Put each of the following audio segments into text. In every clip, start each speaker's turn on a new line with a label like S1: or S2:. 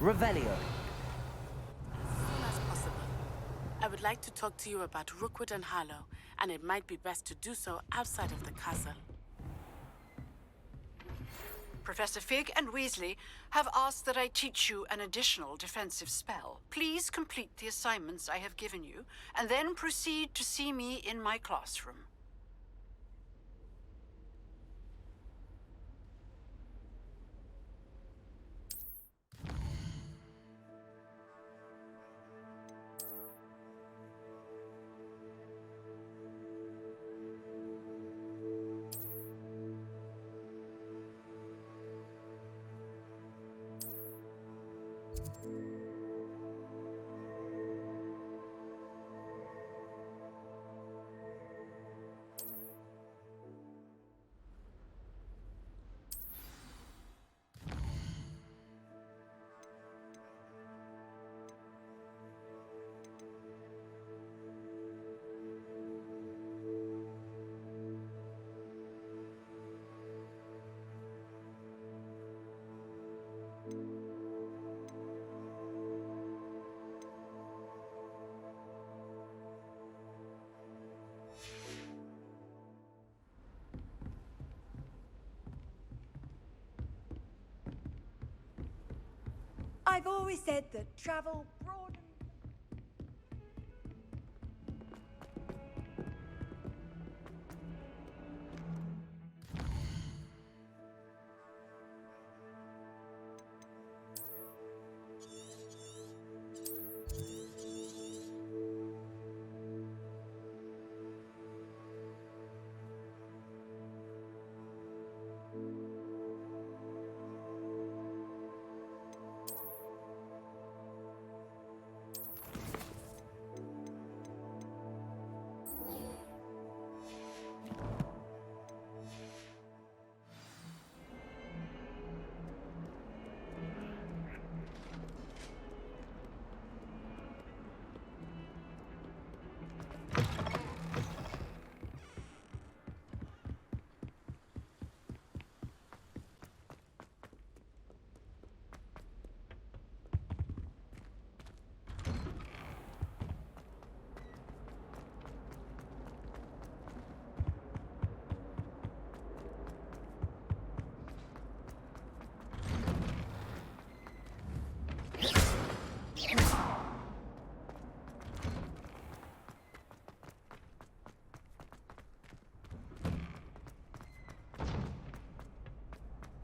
S1: Revelio.
S2: As soon as possible. I would like to talk to you about Rookwood and Harlow, and it might be best to do so outside of the castle.
S3: Professor Fig and Weasley have asked that I teach you an additional defensive spell. Please complete the assignments I have given you, and then proceed to see me in my classroom.
S4: I've always said that travel broadens.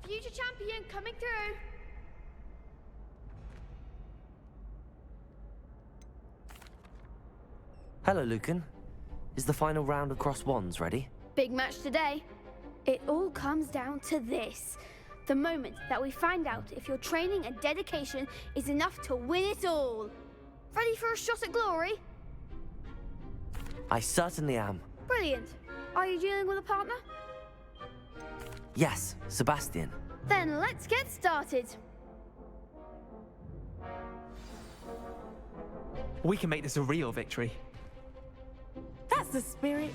S5: Future champion coming through.
S1: Hello, Lucan. Is the final round across wands ready?
S5: Big match today. It all comes down to this. The moment that we find out if your training and dedication is enough to win it all. Ready for a shot at glory?
S1: I certainly am.
S5: Brilliant. Are you dealing with a partner?
S1: Yes, Sebastian.
S5: Then let's get started.
S6: We can make this a real victory.
S2: That's the spirit.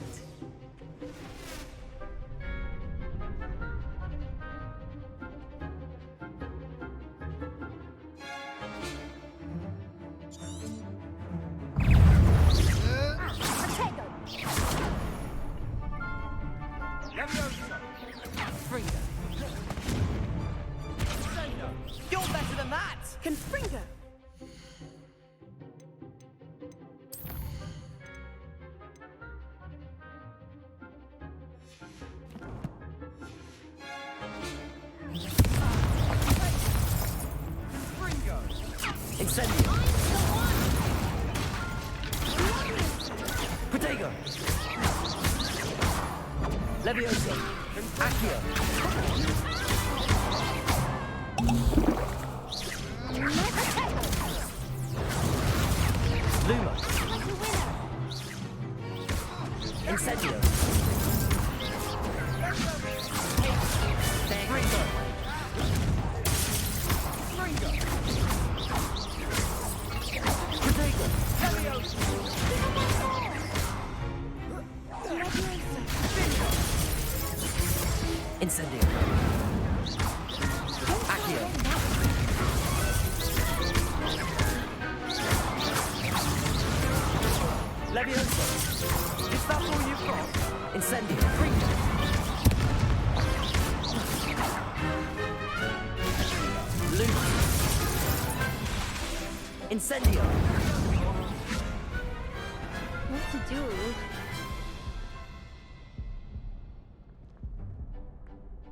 S7: You're better than that!
S2: Confringo.
S1: Incendio. Protego. Levioso. Accio. Luma. Incendio. Ringo. Protego. Incendio. Accio. Levioso! Is that all you've got? Incendio! Freak! Loot! Incendio!
S5: What to do?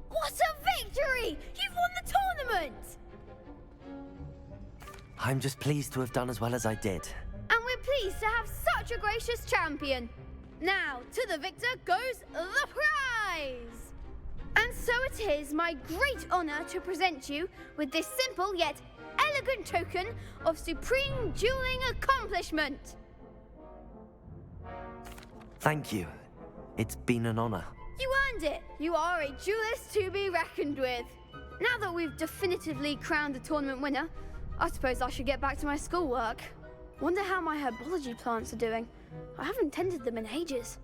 S5: What a victory! You've won the tournament!
S1: I'm just pleased to have done as well as I did.
S5: And we're pleased to have such a gracious champion. Now, to the victor goes the prize! And so it is my great honor to present you with this simple yet elegant token of supreme dueling accomplishment.
S1: Thank you. It's been an honor.
S5: You earned it. You are a duelist to be reckoned with. Now that we've definitively crowned the tournament winner, I suppose I should get back to my schoolwork. Wonder how my herbology plants are doing. I haven't tended them in ages.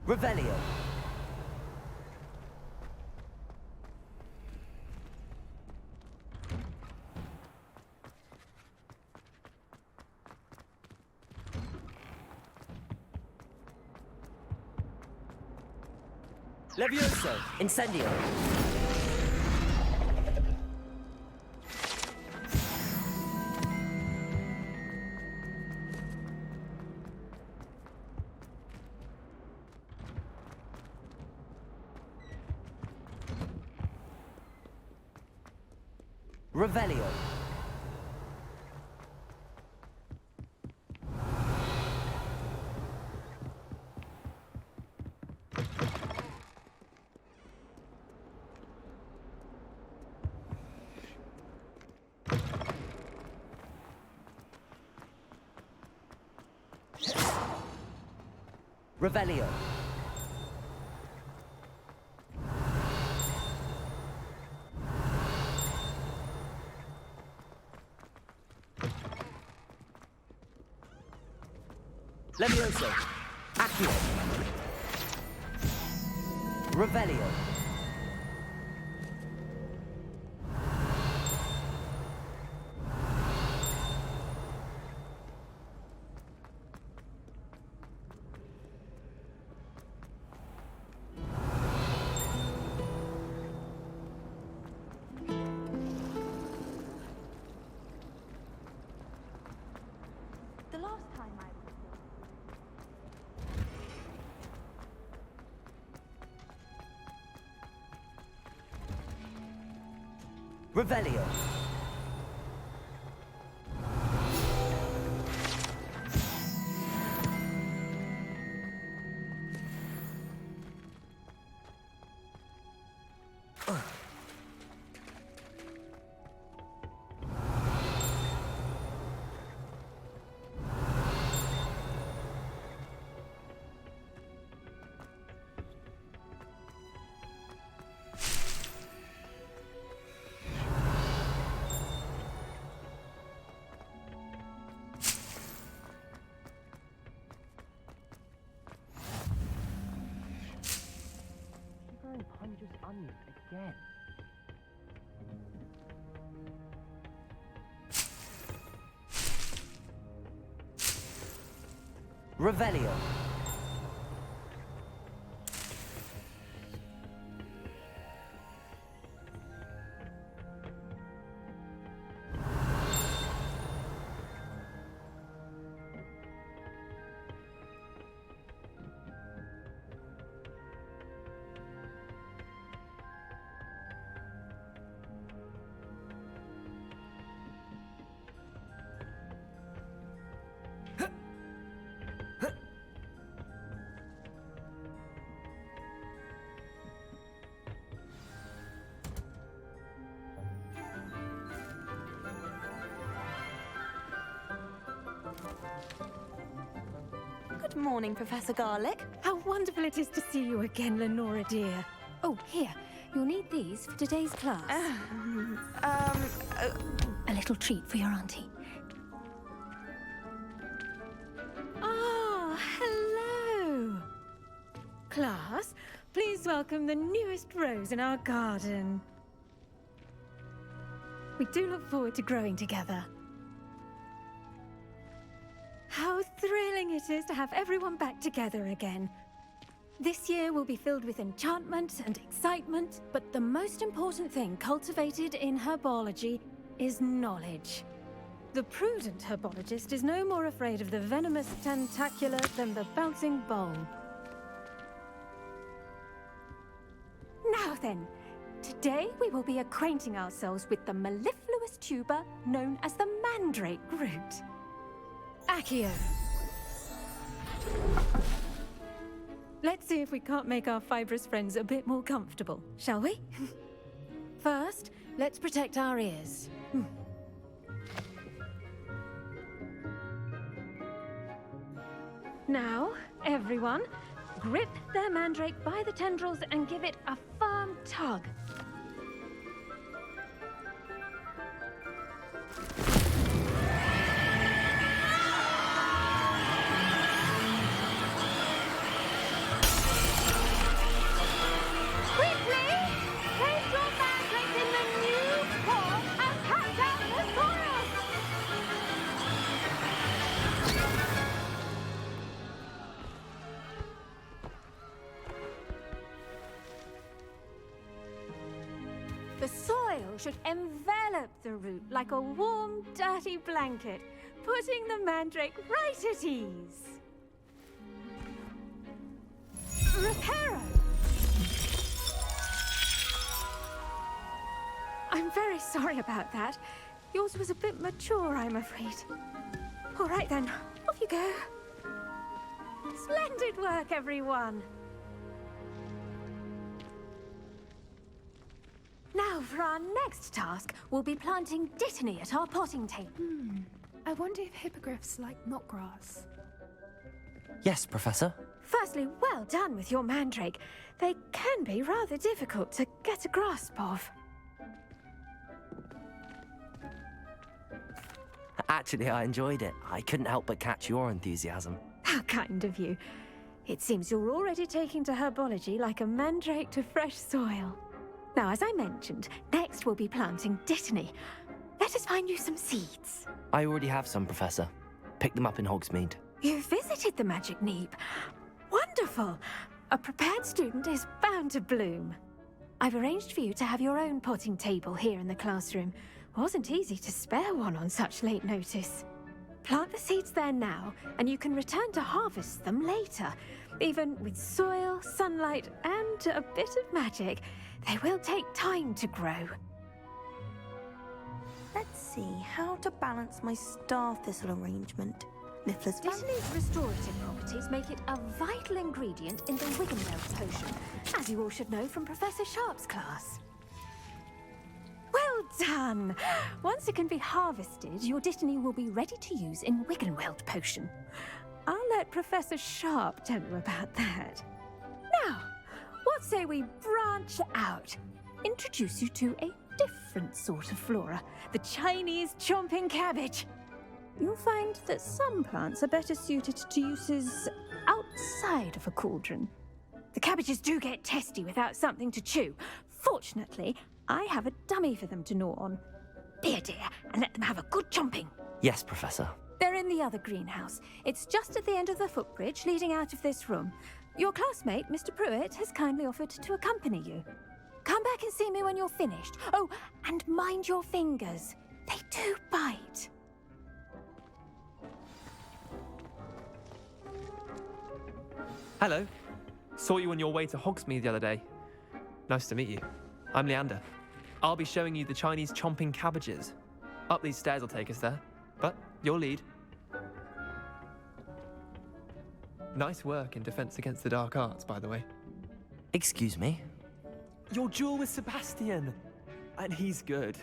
S1: Revelio. Levioso. Incendio. Revelio. Revelio. Levioso. Accio. Revelio.
S4: The last time I
S1: Revelio. Punches onion again. Revelio.
S7: Good morning, Professor Garlick.
S8: How wonderful it is to see you again, Lenora dear. Oh, here. You'll need these for today's class. A little treat for your auntie. Ah, hello. Class, please welcome the newest rose in our garden. We do look forward to growing together. How thrilling it is to have everyone back together again. This year will be filled with enchantment and excitement, but the most important thing cultivated in herbology is knowledge. The prudent herbologist is no more afraid of the venomous tentacula than the bouncing bulb. Now then, today we will be acquainting ourselves with the mellifluous tuber known as the mandrake root. Accio. Let's see if we can't make our fibrous friends a bit more comfortable, shall we? First, let's protect our ears. Now, everyone, grip their mandrake by the tendrils and give it a firm tug. The soil should envelop the root like a warm, dirty blanket, putting the mandrake right at ease. Reparo! I'm very sorry about that. Yours was a bit mature, I'm afraid. All right then, off you go. Splendid work, everyone! Now, for our next task, we'll be planting dittany at our potting table.
S9: I wonder if hippogriffs like knotgrass.
S1: Yes, Professor.
S8: Firstly, well done with your mandrake. They can be rather difficult to get a grasp of.
S1: Actually, I enjoyed it. I couldn't help but catch your enthusiasm.
S8: How kind of you. It seems you're already taking to herbology like a mandrake to fresh soil. Now, as I mentioned, next we'll be planting dittany. Let us find you some seeds.
S1: I already have some, Professor. Picked them up in Hogsmeade.
S8: You visited the Magic Neep. Wonderful! A prepared student is bound to bloom. I've arranged for you to have your own potting table here in the classroom. Wasn't easy to spare one on such late notice. Plant the seeds there now, and you can return to harvest them later. Even with soil, sunlight, and a bit of magic, they will take time to grow.
S7: Let's see how to balance my star thistle arrangement. Mifflin's
S8: Dittany's restorative properties make it a vital ingredient in the Wiggenweld potion, as you all should know from Professor Sharp's class. Well done! Once it can be harvested, your dittany will be ready to use in Wiggenweld potion. I'll let Professor Sharp tell you about that. Now, what say we branch out? Introduce you to a different sort of flora, the Chinese chomping cabbage. You'll find that some plants are better suited to uses outside of a cauldron. The cabbages do get testy without something to chew. Fortunately, I have a dummy for them to gnaw on. Be a dear and let them have a good chomping.
S1: Yes, Professor.
S8: They're in the other greenhouse. It's just at the end of the footbridge leading out of this room. Your classmate, Mr. Pruitt, has kindly offered to accompany you. Come back and see me when you're finished. Oh, and mind your fingers. They do bite.
S6: Hello. Saw you on your way to Hogsmeade the other day. Nice to meet you. I'm Leander. I'll be showing you the Chinese chomping cabbages. Up these stairs will take us there, but you'll lead. Nice work in Defense Against the Dark Arts, by the way.
S1: Excuse me?
S6: Your duel with Sebastian! And he's good.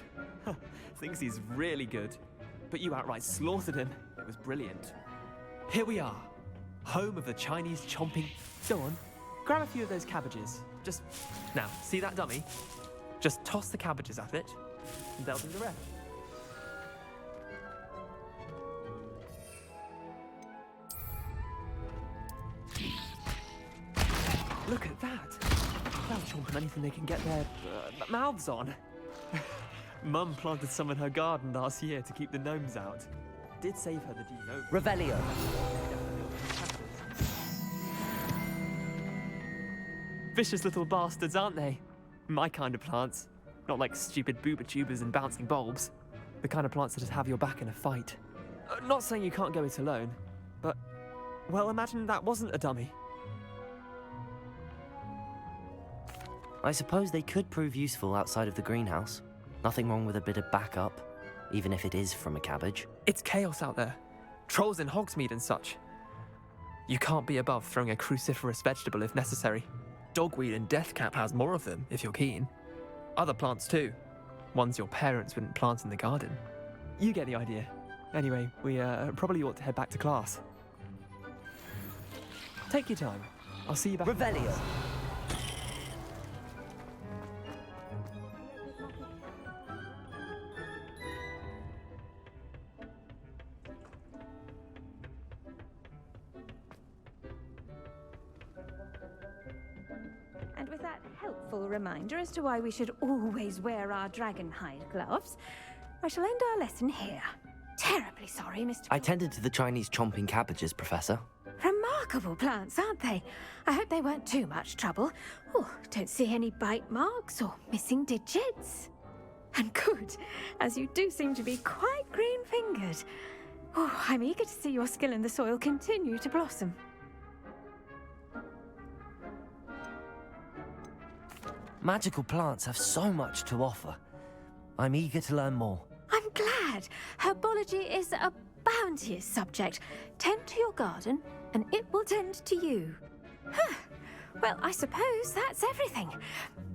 S6: Thinks he's really good. But you outright slaughtered him. It was brilliant. Here we are, home of the Chinese chomping. Go on, grab a few of those cabbages. Just, now, see that dummy? Just toss the cabbages at it, and they'll do the rest. Look at that! They'll chomp on anything they can get their mouths on. Mum planted some in her garden last year to keep the gnomes out. Did save her the genome.
S1: Revelio.
S6: Vicious little bastards, aren't they? My kind of plants. Not like stupid booba tubers and bouncing bulbs. The kind of plants that just have your back in a fight. Not saying you can't go it alone, but, well, imagine that wasn't a dummy.
S1: I suppose they could prove useful outside of the greenhouse. Nothing wrong with a bit of backup, even if it is from a cabbage.
S6: It's chaos out there. Trolls in Hogsmeade and such. You can't be above throwing a cruciferous vegetable if necessary. Dogweed and deathcap has more of them, if you're keen. Other plants too. Ones your parents wouldn't plant in the garden. You get the idea. Anyway, we probably ought to head back to class. Take your time. I'll see you back.
S1: Revelio.
S8: And with that helpful reminder as to why we should always wear our dragon hide gloves, I shall end our lesson here. Terribly sorry, Mr.
S1: I tended to the Chinese chomping cabbages, Professor.
S8: Remarkable plants, aren't they? I hope they weren't too much trouble. Oh, don't see any bite marks or missing digits. And good, as you do seem to be quite green-fingered. Oh, I'm eager to see your skill in the soil continue to blossom.
S1: Magical plants have so much to offer. I'm eager to learn more.
S8: I'm glad. Herbology is a bounteous subject. Tend to your garden, and it will tend to you. Huh. Well, I suppose that's everything.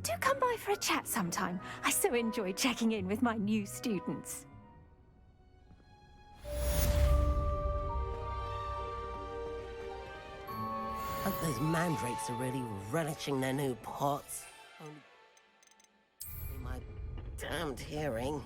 S8: Do come by for a chat sometime. I so enjoy checking in with my new students.
S10: Hope those mandrakes are really relishing their new pots. Only my damned hearing.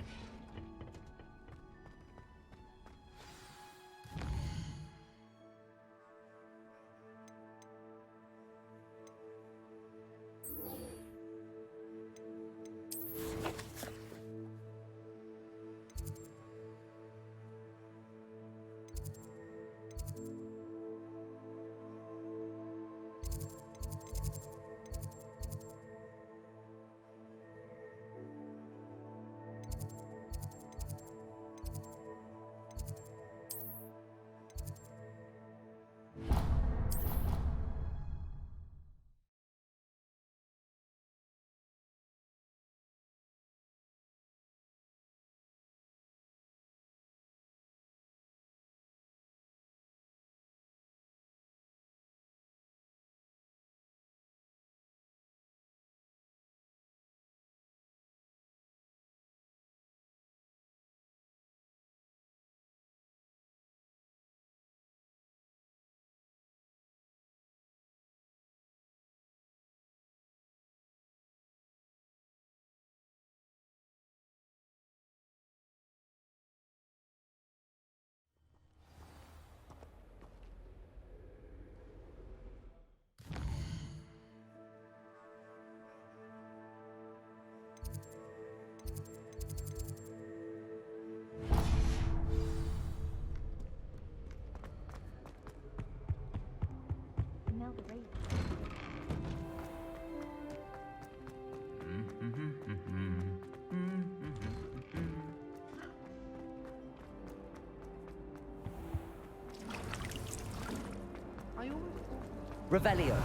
S1: Revelio.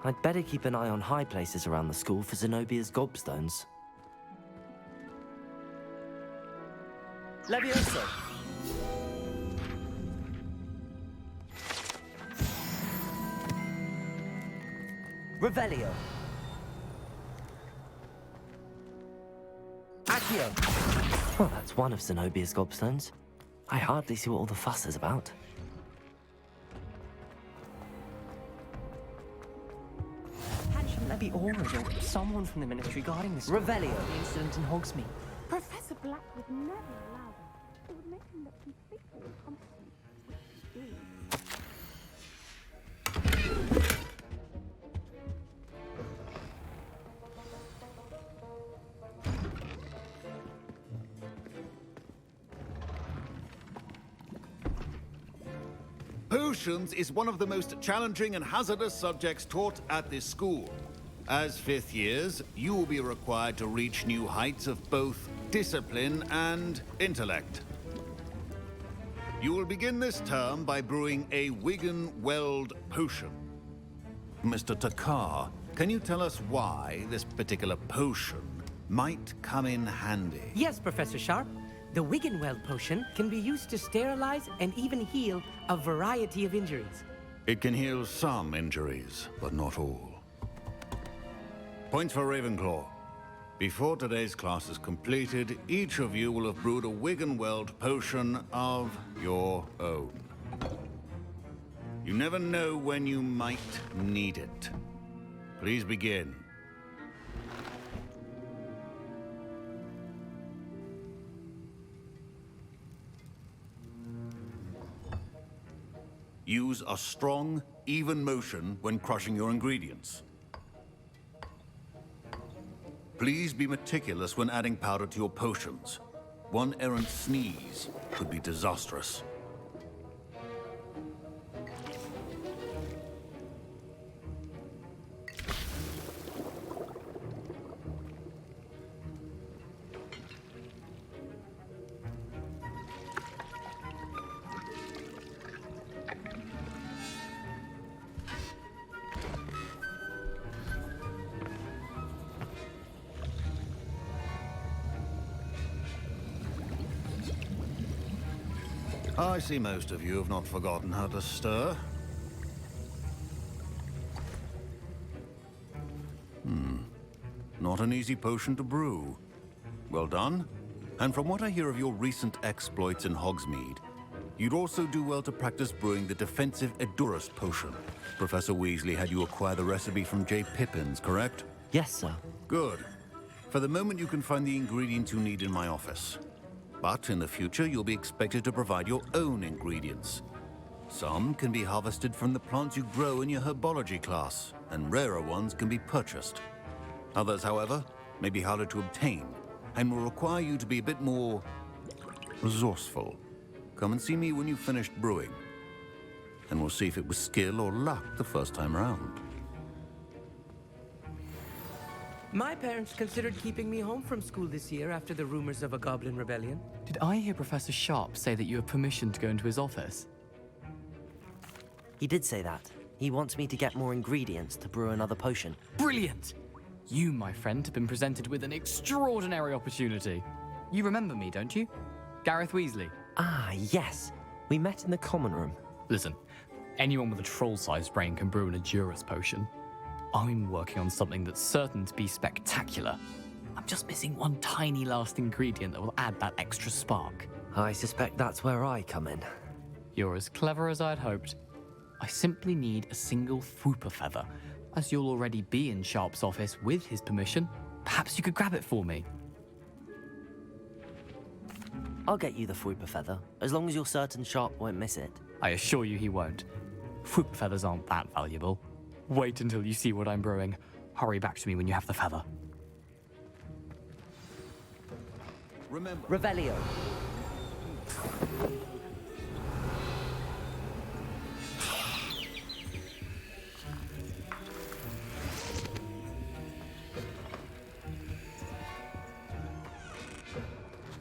S1: I'd better keep an eye on high places around the school for Zenobia's gobstones. Levioso!
S10: Revelio. Accio.
S1: Well, that's one of Zenobia's gobstones. I hardly see what all the fuss is about.
S10: Shouldn't there be Aurors or someone from the Ministry guarding this? Revelio. The incident in Hogsmeade.
S8: Professor Black would never allow that. It would make him look completely incompetent.
S11: Potions is one of the most challenging and hazardous subjects taught at this school. As fifth years, you will be required to reach new heights of both discipline and intellect. You will begin this term by brewing a Wigan-Weld potion. Mr. Takar, can you tell us why this particular potion might come in handy?
S12: Yes, Professor Sharp. The Wigan-Weld potion can be used to sterilize and even heal a variety of injuries.
S11: It can heal some injuries, but not all. Points for Ravenclaw. Before today's class is completed, each of you will have brewed a Wigan-Weld potion of your own. You never know when you might need it. Please begin. Use a strong, even motion when crushing your ingredients. Please be meticulous when adding powder to your potions. One errant sneeze could be disastrous. I see most of you have not forgotten how to stir. Not an easy potion to brew. Well done. And from what I hear of your recent exploits in Hogsmeade, you'd also do well to practice brewing the defensive Edurus potion. Professor Weasley had you acquire the recipe from J. Pippin's, correct?
S1: Yes, sir.
S11: Good. For the moment, you can find the ingredients you need in my office. But in the future, you'll be expected to provide your own ingredients. Some can be harvested from the plants you grow in your herbology class, and rarer ones can be purchased. Others, however, may be harder to obtain, and will require you to be a bit more resourceful. Come and see me when you've finished brewing, and we'll see if it was skill or luck the first time around.
S12: My parents considered keeping me home from school this year after the rumors of a goblin rebellion.
S13: Did I hear Professor Sharp say that you have permission to go into his office?
S1: He did say that. He wants me to get more ingredients to brew another potion.
S13: Brilliant! You, my friend, have been presented with an extraordinary opportunity. You remember me, don't you? Gareth Weasley.
S1: Ah, yes. We met in the common room.
S13: Listen, anyone with a troll-sized brain can brew an Edurus potion. I'm working on something that's certain to be spectacular. I'm just missing one tiny last ingredient that will add that extra spark.
S1: I suspect that's where I come in.
S13: You're as clever as I'd hoped. I simply need a single Fwooper feather. As you'll already be in Sharp's office with his permission, perhaps you could grab it for me.
S1: I'll get you the Fwooper feather, as long as you're certain Sharp won't miss it.
S13: I assure you he won't. Fwooper feathers aren't that valuable. Wait until you see what I'm brewing. Hurry back to me when you have the feather.
S11: Remember,
S10: Revelio.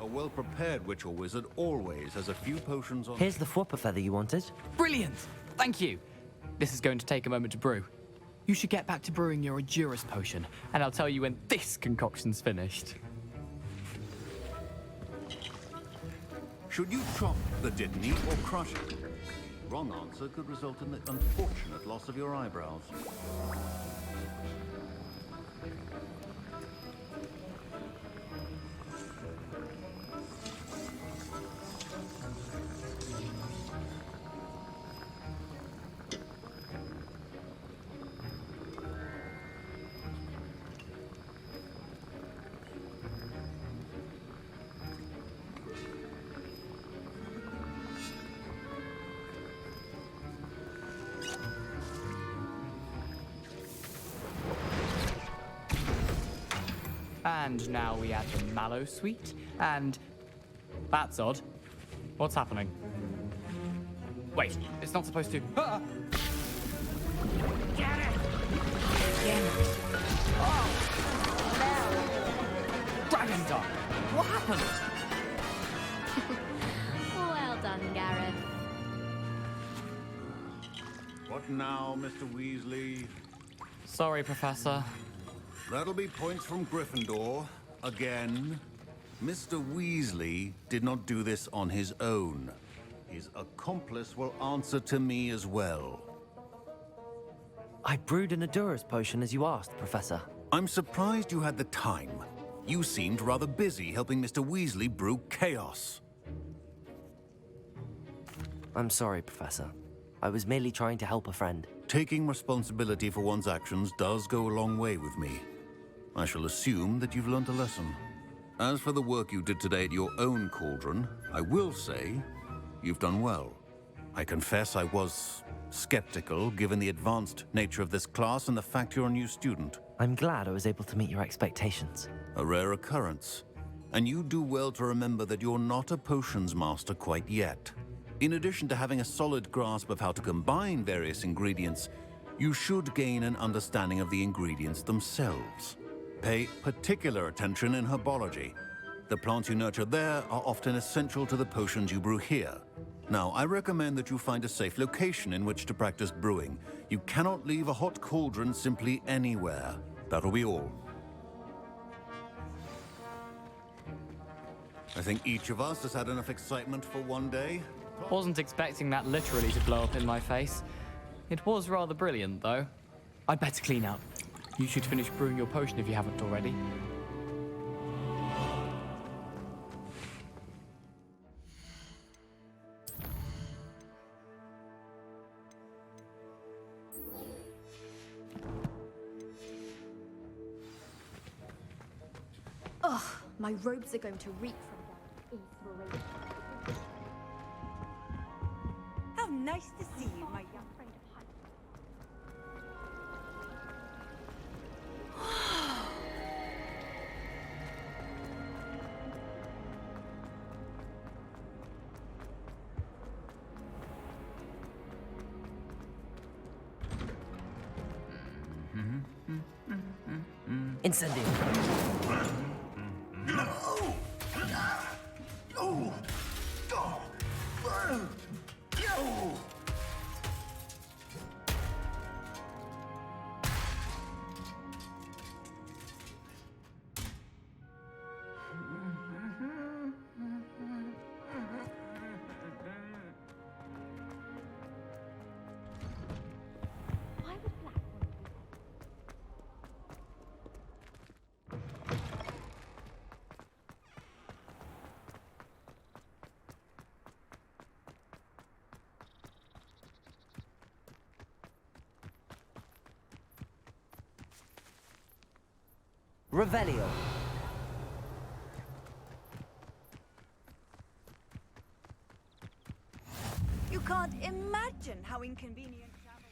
S11: a well-prepared witch or wizard always has a few potions on...
S1: Here's the Fwooper feather you wanted.
S13: Brilliant! Thank you. This is going to take a moment to brew. You should get back to brewing your Edurus potion, and I'll tell you when this concoction's finished.
S11: Should you chop the Dittany or crush it? Wrong answer could result in the unfortunate loss of your eyebrows.
S13: And now we add the mallow sweet, and... That's odd. What's happening? Wait, it's not supposed to... Ah!
S8: Get it!
S13: Dragon Dog! What happened?
S5: Well done, Gareth.
S11: What now, Mr. Weasley?
S13: Sorry, Professor.
S11: That'll be points from Gryffindor. Again. Mr. Weasley did not do this on his own. His accomplice will answer to me as well.
S1: I brewed an Adura's potion as you asked, Professor.
S11: I'm surprised you had the time. You seemed rather busy helping Mr. Weasley brew chaos.
S1: I'm sorry, Professor. I was merely trying to help a friend.
S11: Taking responsibility for one's actions does go a long way with me. I shall assume that you've learnt a lesson. As for the work you did today at your own cauldron, I will say you've done well. I confess I was skeptical given the advanced nature of this class and the fact you're a new student.
S1: I'm glad I was able to meet your expectations.
S11: A rare occurrence. And you do well to remember that you're not a potions master quite yet. In addition to having a solid grasp of how to combine various ingredients, you should gain an understanding of the ingredients themselves. Pay particular attention in herbology. The plants you nurture there are often essential to the potions you brew here. Now, I recommend that you find a safe location in which to practice brewing. You cannot leave a hot cauldron simply anywhere. That'll be all. I think each of us has had enough excitement for one day.
S13: Wasn't expecting that literally to blow up in my face. It was rather brilliant, though. I'd better clean up. You should finish brewing your potion if you haven't already.
S8: Ugh, my robes are going to reek from that inspiration.
S4: How nice to see you, my young friend.
S1: Incendio. Revelio.
S4: You can't imagine how inconvenient travel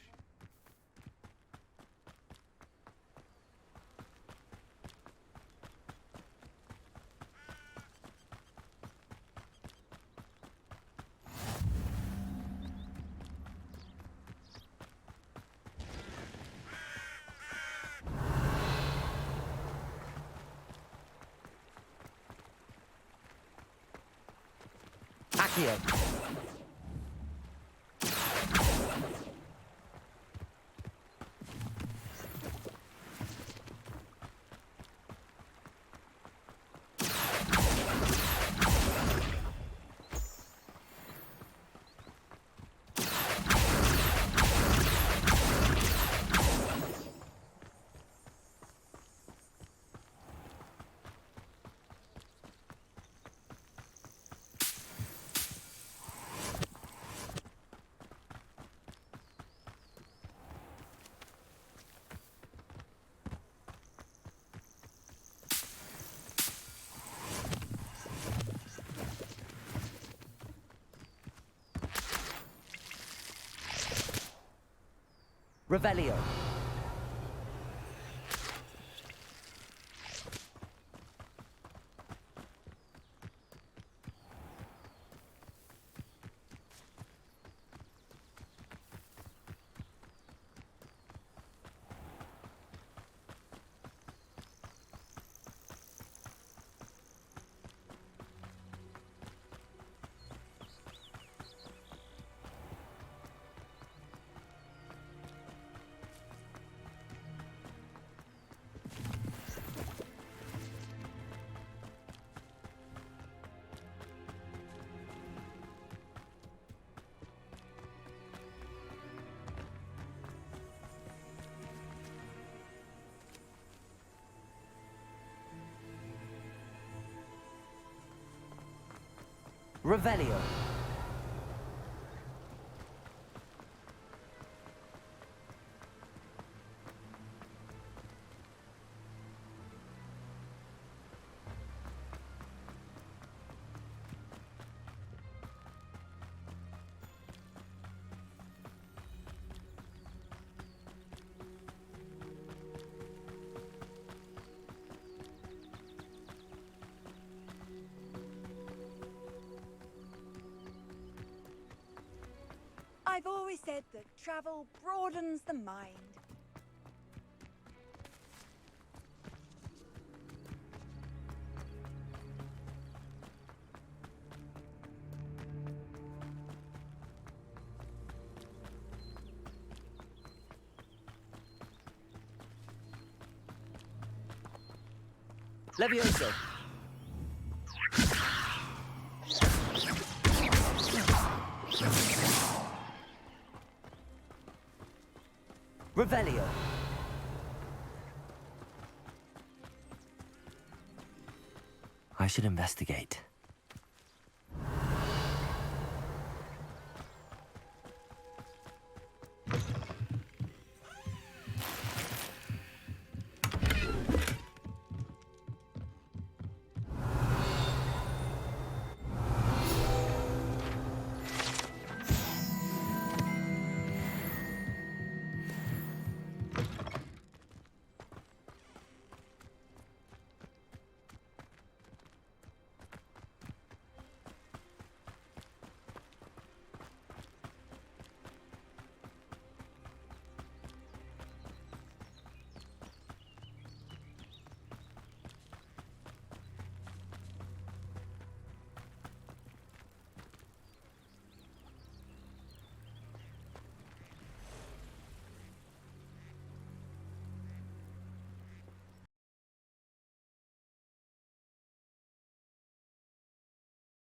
S4: was.
S1: Accio. Revelio.
S12: Revelio.
S4: I've always said that travel broadens the mind.
S12: Levioso. Revelio.
S1: I should investigate.